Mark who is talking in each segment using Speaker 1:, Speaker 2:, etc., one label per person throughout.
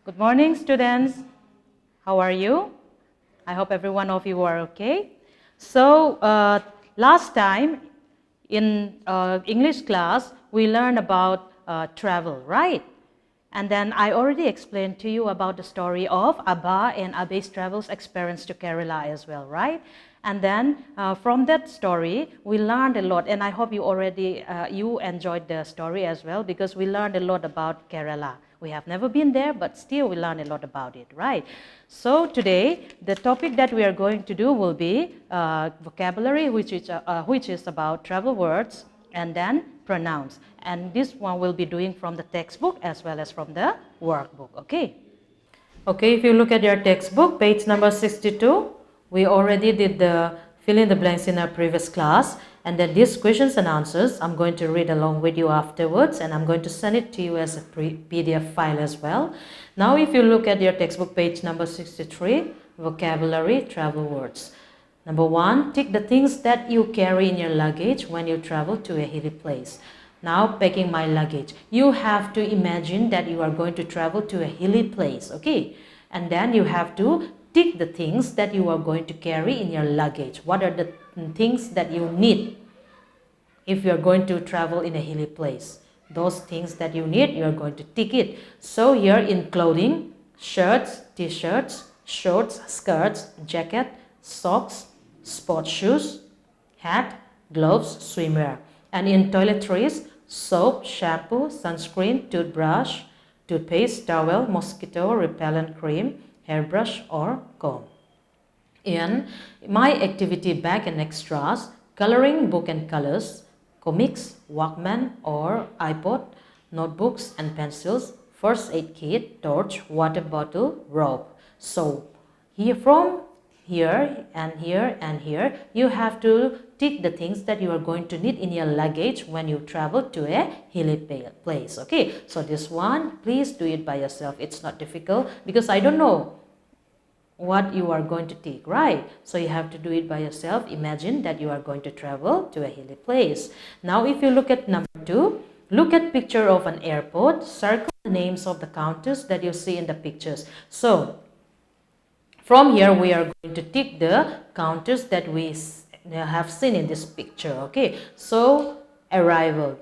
Speaker 1: Good morning, students. How are you? I hope every one of you are okay. So, last time in English class, we learned about travel, right? And then I already explained to you about the story of Abba and Abe's travels experience to Kerala as well, right? And then from that story, we learned a lot, and I hope you already you enjoyed the story as well, because we learned a lot about Kerala. We have never been there, but still we learned a lot about it, right? So today, the topic that we are going to do will be vocabulary, which is about travel words, and then pronouns. And this one will be doing from the textbook as well as from the workbook, okay? Okay, if you look at your textbook, page number 62, we already did the fill in the blanks in our previous class. And then these questions and answers, I'm going to read along with you afterwards, and I'm going to send it to you as a PDF file as well. Now, if you look at your textbook, page number 63, vocabulary, travel words. Number 1, tick the things that you carry in your luggage when you travel to a hilly place. Now, packing my luggage. You have to imagine that you are going to travel to a hilly place, okay? And then you have to tick the things that you are going to carry in your luggage. What are the things that you need if you are going to travel in a hilly place? Those things that you need, you are going to tick it. So here in clothing, shirts, t-shirts, shorts, skirts, jacket, socks, sports shoes, hat, gloves, swimwear. And in toiletries, soap, shampoo, sunscreen, toothbrush, toothpaste, towel, mosquito repellent cream, hairbrush or comb. In my activity bag and extras, coloring book and colors, comics, Walkman or iPod, notebooks and pencils, first aid kit, torch, water bottle, rope. So here from here and here and here, you have to tick the things that you are going to need in your luggage when you travel to a hilly place. Okay, so this one, please do it by yourself. It's not difficult because I don't know what you are going to take, right? So you have to do it by yourself. Imagine that you are going to travel to a hilly place. Now, if you look at number 2, look at picture of an airport. Circle the names of the counters that you see in the pictures. So from here, we are going to tick the counters that we have seen in this picture, okay? So, arrival.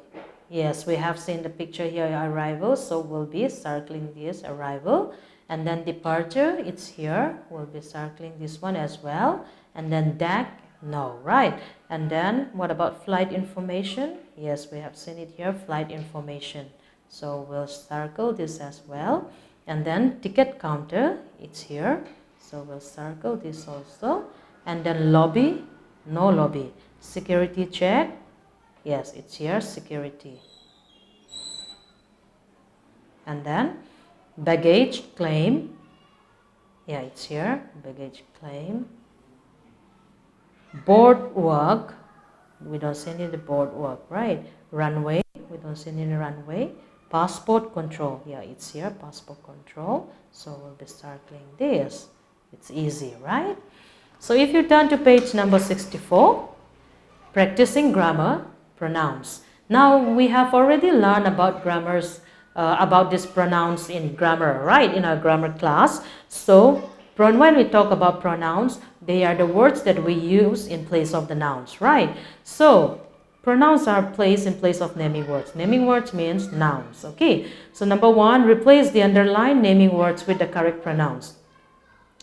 Speaker 1: Yes, we have seen the picture here, arrival. So, we'll be circling this arrival. And then departure, it's here. We'll be circling this one as well. And then DAC, no, right? And then, what about flight information? Yes, we have seen it here, flight information. So, we'll circle this as well. And then ticket counter, it's here. So we'll circle this also. And then lobby, no lobby. Security check, yes, it's here, security. And then baggage claim, yeah, it's here, baggage claim. Boardwalk, we don't see any the boardwalk, right? Runway, we don't see any runway. Passport control, yeah, it's here, passport control. So we'll be circling this. It's easy, right? So if you turn to page number 64, practicing grammar, pronouns. Now we have already learned about grammars, about these pronouns in grammar, right? In our grammar class. So when we talk about pronouns, they are the words that we use in place of the nouns, right? So pronouns are placed in place of naming words. Naming words means nouns, okay? So number 1, replace the underlined naming words with the correct pronouns.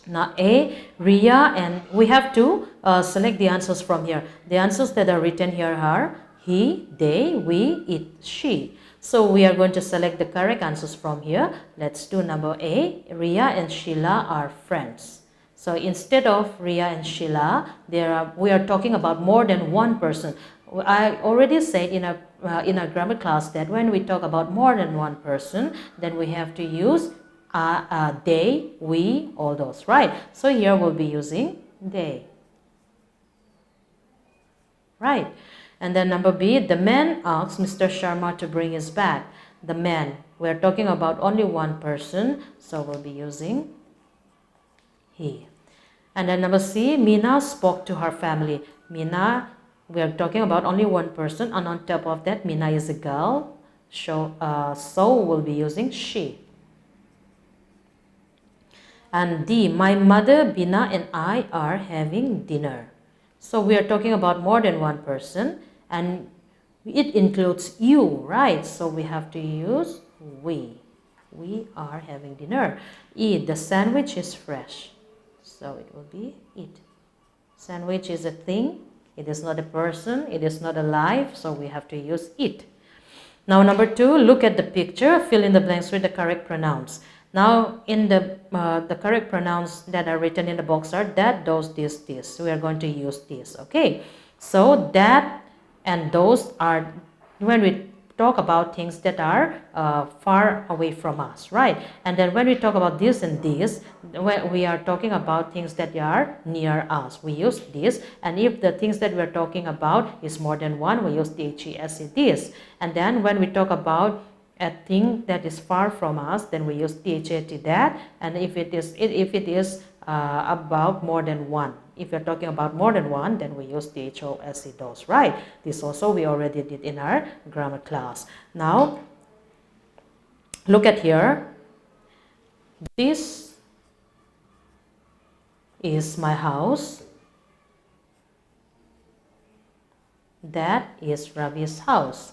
Speaker 1: Now A, Ria, and we have to select the answers from here. The answers that are written here are he, they, we, it, she. So we are going to select the correct answers from here. Let's do number A. Ria and Sheila are friends. So instead of Ria and Sheila, we are talking about more than one person. I already said in our grammar class that when we talk about more than one person, then we have to use they, we, all those, right? So here we'll be using they, right? And then number B, the man asks Mr. Sharma to bring his bag. The man, we're talking about only one person, so we'll be using he. And then number C, Meena spoke to her family. Meena, we are talking about only one person, and on top of that, Meena is a girl, so we'll be using she. And D, my mother, Bina, and I are having dinner. So we are talking about more than one person, and it includes you, right? So we have to use we. We are having dinner. E, the sandwich is fresh. So it will be it. Sandwich is a thing. It is not a person. It is not alive. So we have to use it. Now number 2, look at the picture. Fill in the blanks with the correct pronouns. Now in the correct pronouns that are written in the box are that, those, this, this. We are going to use this. Okay. So that and those are when we talk about things that are far away from us, right? And then when we talk about this and this, when we are talking about things that are near us, we use this. And if the things that we're talking about is more than one, we use THES, this. And then when we talk about a thing that is far from us, then we use THAT, that. And if it is about more than one, if you're talking about more than one, then we use THOSE, those, right? This also we already did in our grammar class. Now, look at here. This is my house. That is Ravi's house.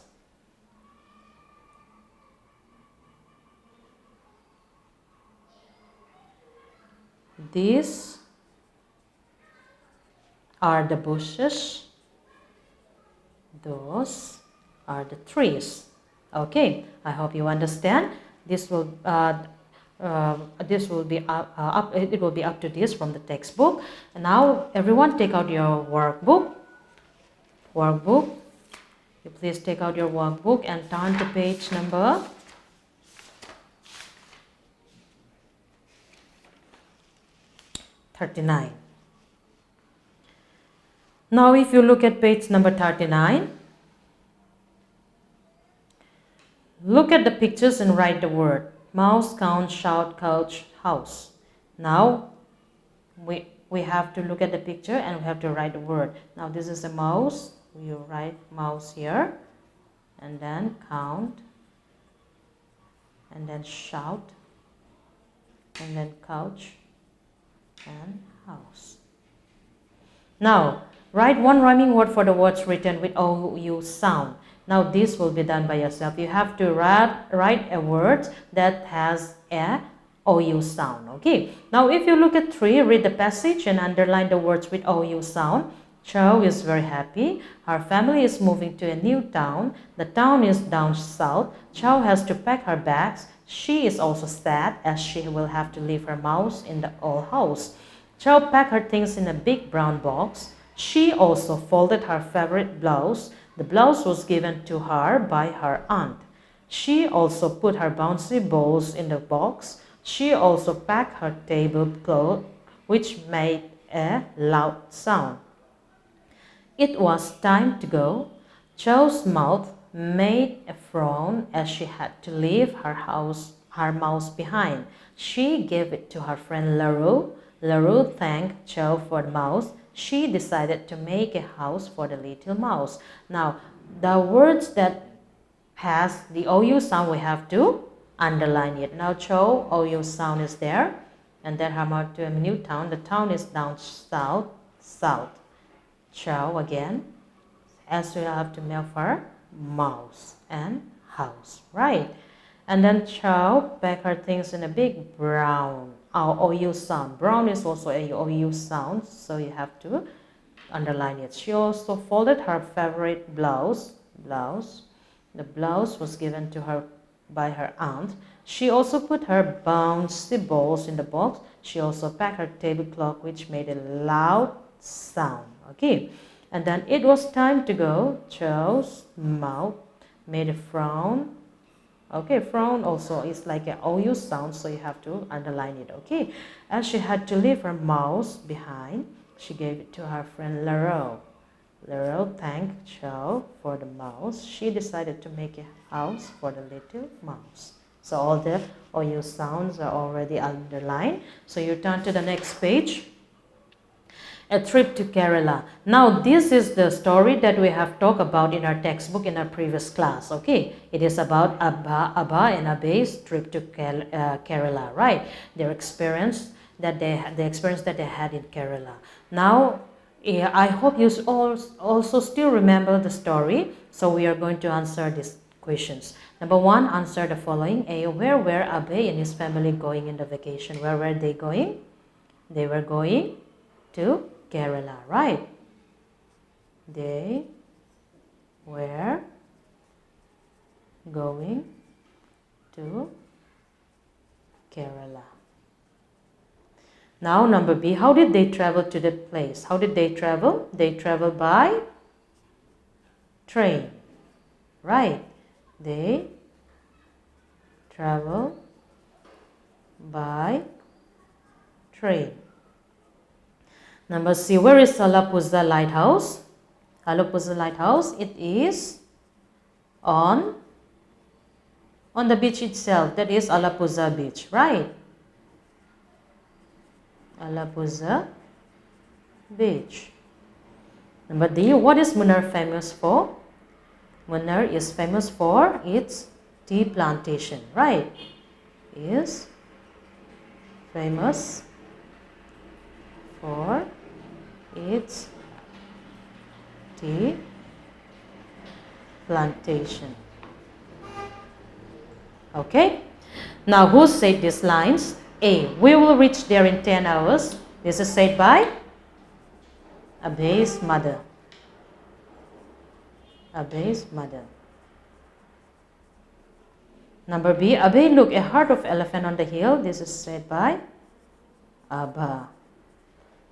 Speaker 1: These are the bushes. Those are the trees. Okay, I hope you understand. This will be up. It will be up to this from the textbook. And now, everyone, take out your workbook. You please take out your workbook and turn to page number 39. Now if you look at page number 39, look at the pictures and write the word mouse, count, shout, couch, house. Now we have to look at the picture and we have to write the word. Now this is a mouse. You write mouse here, and then count, and then shout, and then couch and house. Now write one rhyming word for the words written with OU sound. Now this will be done by yourself. You have to write a word that has a OU sound. Okay. Now if you look at 3, read the passage and underline the words with OU sound. Chow is very happy. Her family is moving to a new town. The town is down south. Chow has to pack her bags. She is also sad as she will have to leave her mouse in the old house. Chow packed her things in a big brown box. She also folded her favorite blouse. The blouse was given to her by her aunt. She also put her bouncy balls in the box. She also packed her tablecloth, which made a loud sound. It was time to go. Chow's mouth made a frown as she had to leave her mouse behind. She gave it to her friend LaRue. LaRue thanked Chow for the mouse. She decided to make a house for the little mouse. Now, the words that has the OU sound, we have to underline it. Now, Chow, OU sound is there. And then her moved to a new town. The town is down south, south. Chow again, as we have to make for mouse and house, right? And then Chow packed her things in a big brown, OU sound. Brown is also a OU sound, so you have to underline it. She also folded her favorite blouse. The blouse was given to her by her aunt. She also put her bouncy balls in the box. She also packed her tablecloth, which made a loud sound. Okay, and then it was time to go. Chow's mouth made a frown. Okay, frown also is like an OU sound, so you have to underline it. Okay, as she had to leave her mouse behind, she gave it to her friend LaRue. LaRue thanked Chow for the mouse. She decided to make a house for the little mouse. So all the OU sounds are already underlined. So you turn to the next page. A trip to Kerala. Now this is the story that we have talked about in our textbook in our previous class. Okay, it is about Abba and Abe's trip to Kerala, right? Their experience that the experience that they had in Kerala. Now, I hope you all also still remember the story. So we are going to answer these questions. Number 1, answer the following. A. Where were Abe and his family going in the vacation? Where were they going? They were going to Kerala, right? They were going to Kerala. Now number B, how did they travel to the place? How did they travel? They traveled by train, right? They travel by train. Number C, where is Alappuzha Lighthouse? Alappuzha Lighthouse, it is on the beach itself, that is Alappuzha Beach, right? Alappuzha Beach. Number D, what is Munnar famous for? Munnar is famous for its tea plantation, right? Is famous for its tea plantation. Okay, now who said these lines? A. We will reach there in 10 hours. This is said by Abe's mother. Abe's mother. Number B. Abe, look, a heart of elephant on the hill. This is said by Abba.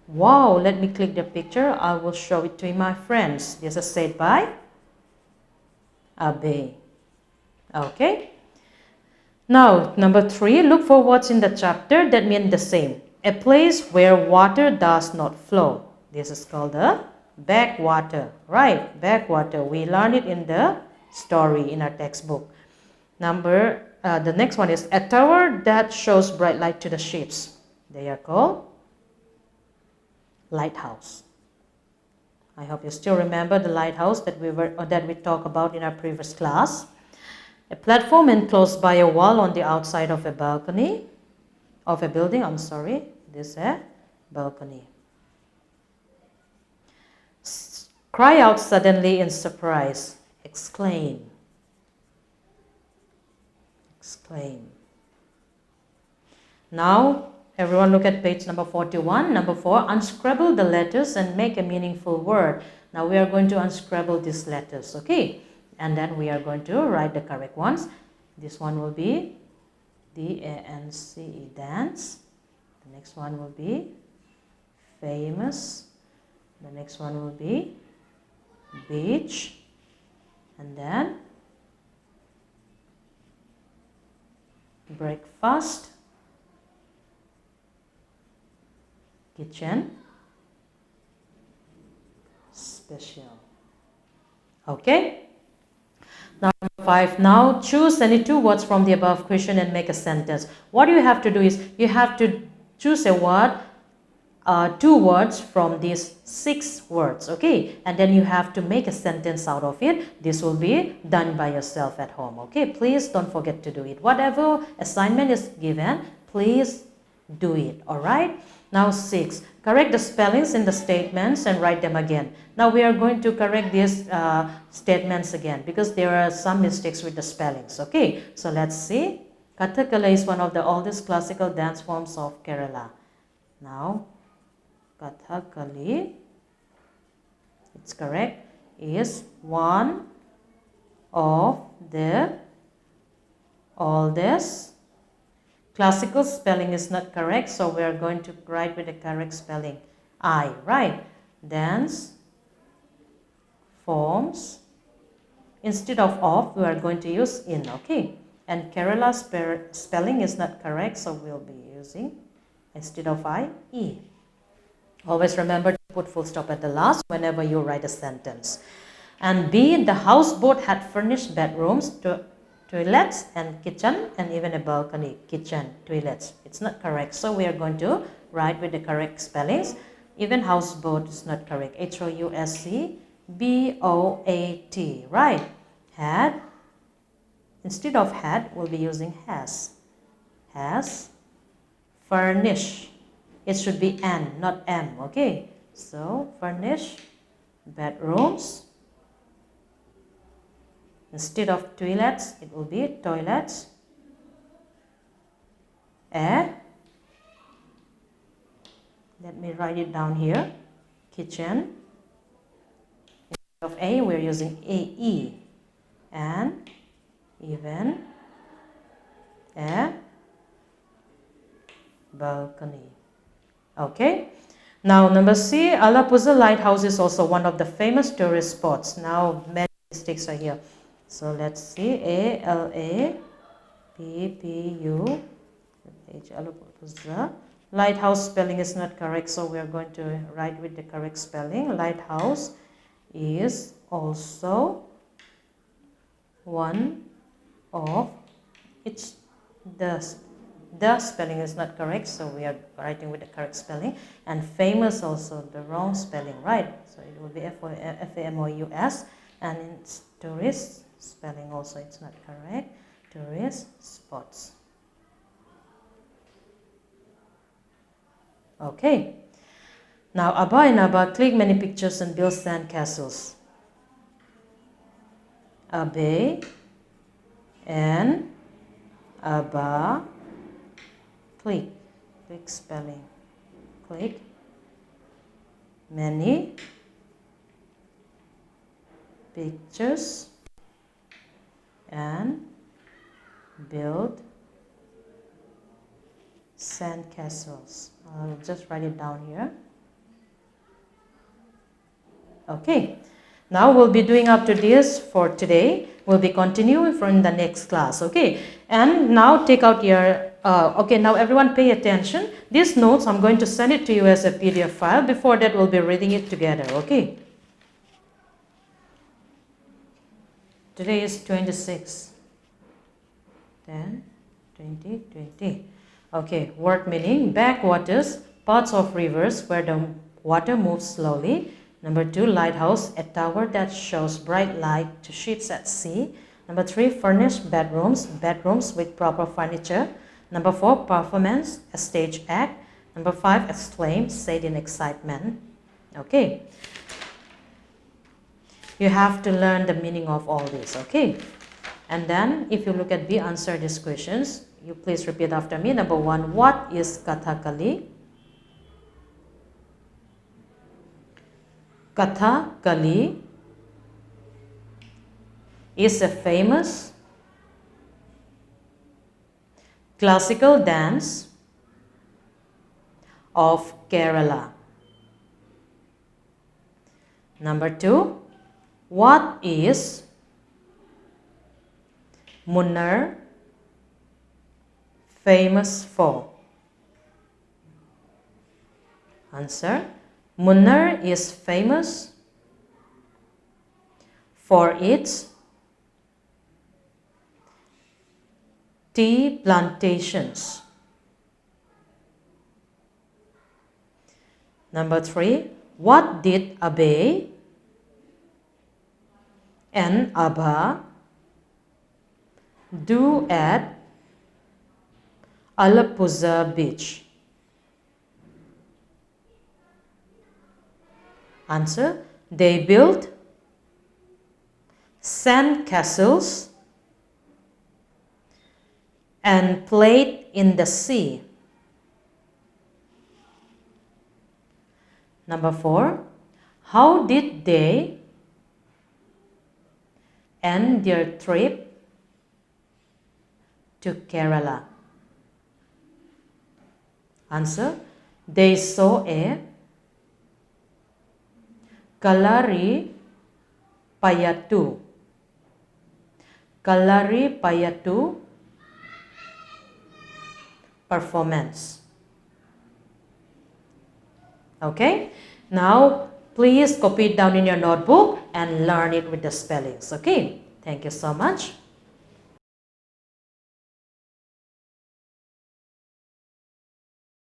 Speaker 1: Wow, let me click the picture. I will show it to my friends. This is said by Abe. Okay. Now, number 3, look for words in the chapter that mean the same. A place where water does not flow. This is called a backwater, right? Backwater. We learned it in the story in our textbook. The next one is a tower that shows bright light to the ships. They are called lighthouse. I hope you still remember the lighthouse that we talked about in our previous class. A platform enclosed by a wall on the outside of a balcony, of a building, this is a balcony. Cry out suddenly in surprise, exclaim. Exclaim. Now, everyone look at page number 41. Number 4, unscrabble the letters and make a meaningful word. Now we are going to unscrabble these letters, okay? And then we are going to write the correct ones. This one will be D-A-N-C-E, dance. The next one will be famous. The next one will be beach. And then breakfast, kitchen, special. Okay? Now, number 5. Now choose any 2 words from the above question and make a sentence. What you have to do is you have to choose a word, 2 words from these 6 words, okay? And then you have to make a sentence out of it. This will be done by yourself at home, okay? Please don't forget to do it. Whatever assignment is given, please do it, all right? Now 6. Correct the spellings in the statements and write them again. Now we are going to correct these statements again because there are some mistakes with the spellings, okay? So let's see. Kathakali is one of the oldest classical dance forms of Kerala. Now, Kathakali, it's correct, is one of the oldest. Classical spelling is not correct, so we are going to write with the correct spelling. I, right? Dance forms. Instead of, we are going to use in, okay? And Kerala spelling is not correct, so we'll be using, instead of I, E. Always remember to put full stop at the last whenever you write a sentence. And B, the houseboat had furnished bedrooms, toilets and kitchen and even a balcony. Kitchen, toilets. It's not correct, so we are going to write with the correct spellings. Even houseboat is not correct. H-O-U-S-C-B-O-A-T, right? Had. Instead of had, we'll be using has. Has furnished. it should be N, not M, okay? So, furnish bedrooms. Instead of toilets, it will be toilets. Let me write it down here. Kitchen. Instead of A, we're using AE. And even a balcony. Okay. Now, number C, Alappuzha Lighthouse is also one of the famous tourist spots. Now, many mistakes are here. So, let's see. A-L-A-P-P-U-H, Alappuzha. Lighthouse spelling is not correct, so we are going to write with the correct spelling. Lighthouse is also one of its the spelling is not correct, so we are writing with the correct spelling. And famous also the wrong spelling, right? So it will be F-A-M-O-U-S, and it's tourist spelling also it's not correct. Tourist spots. Okay. Now Abba and Abba click many pictures and build sand castles. Abe and Abba click spelling, click many pictures and build sand castles. I'll just write it down here. Okay, now we'll be doing up to this for today. We'll be continuing from the next class. Okay, and now take out your okay, now everyone pay attention. These notes I'm going to send it to you as a PDF file. Before that, we'll be reading it together. Okay, today is 26 10 20 20. Okay, word meaning: backwaters, parts of rivers where the water moves slowly. Number 2, lighthouse, a tower that shows bright light to ships at sea. Number 3, furnished bedrooms, bedrooms with proper furniture. Number 4, performance, a stage act. Number 5, exclaim, said in excitement. Okay. You have to learn the meaning of all this, okay? And then, if you look at B, answer these questions. You please repeat after me. Number 1, what is Kathakali? Kathakali is a famous classical dance of Kerala. Number 2, what is Munnar famous for? Answer: Munnar is famous for its tea plantations. Number 3, what did Abe and Abba do at Alappuzha beach? Answer: they built sand castles and played in the sea. Number 4, how did they end their trip to Kerala? Answer: they saw a Kalari Payattu. Kalari Payattu performance. Okay, now please copy it down in your notebook and learn it with the spellings. Okay, thank you so much.